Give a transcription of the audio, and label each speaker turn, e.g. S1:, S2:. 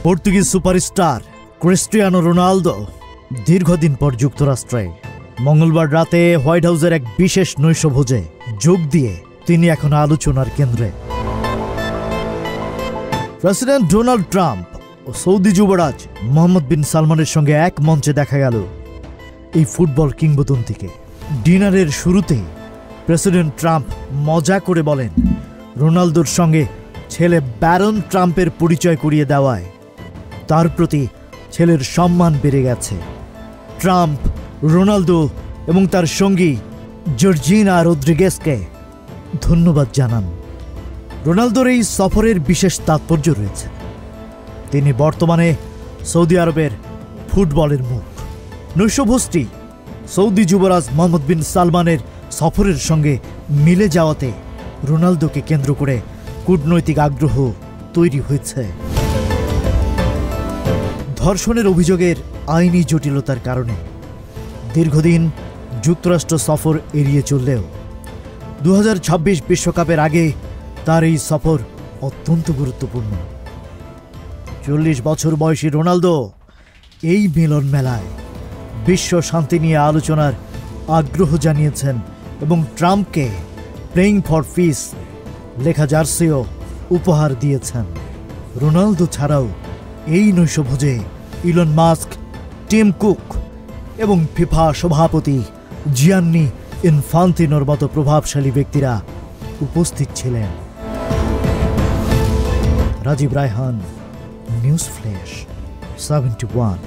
S1: Portuguese superstar Cristiano Ronaldo দীর্ঘদিন পর যুক্তরাষ্ট্রে। মঙ্গলবার রাতে হোয়াইট হাউসের এক বিশেষ নৈশভোজে যোগ দিয়ে তিনি এখন আলোচনার কেন্দ্রে। প্রেসিডেন্ট ডোনাল্ড ট্রাম্প ও সৌদি যুবরাজ মোহাম্মদ বিন সালমানের সঙ্গে এক মঞ্চে দেখা গেল এই ফুটবল কিংবদন্তিকে। ডিনারের শুরুতেই প্রেসিডেন্ট ট্রাম্প মজা করে বলেন, রোনালদোর সঙ্গে ছেলে ব্যারন ট্রাম্পের পরিচয় করিয়ে দেওয়ায় তার প্রতি ছেলের সম্মান বেড়ে গেছে। ট্রাম্প রোনালদো এবং তার সঙ্গী জর্জিনা রদ্রিগেজকে ধন্যবাদ জানান। রোনালদোর এই সফরের বিশেষ তাৎপর্য রয়েছে। তিনি বর্তমানে সৌদি আরবের ফুটবলের মুখ। নৈশভোজটি সৌদি যুবরাজ মোহাম্মদ বিন সালমানের সফরের সঙ্গে মিলে যাওয়াতে রোনালদোকে কেন্দ্র করে কূটনৈতিক আগ্রহ তৈরি হয়েছে। ধর্ষণের অভিযোগের আইনি জটিলতার কারণে দীর্ঘদিন যুক্তরাষ্ট্র সফর এড়িয়ে চললেও 2026 বিশ্বকাপের আগে তার এই সফর অত্যন্ত গুরুত্বপূর্ণ। 40 বছর বয়সী রোনালদো এই মিলন মেলায় বিশ্ব শান্তি নিয়ে আলোচনার আগ্রহ জানিয়েছেন এবং ট্রাম্পকে প্লেইং ফর পিস লেখা জার্সিও উপহার দিয়েছেন। রোনালদো ছাড়াও এই নৈশভোজে ইলন মাস্ক, টিম কুক এবং ফিফা সভাপতি জিয়ান্নি ইনফান্তিনোর মতো প্রভাবশালী ব্যক্তিরা উপস্থিত ছিলেন। Rajib Raihan, news flash 71।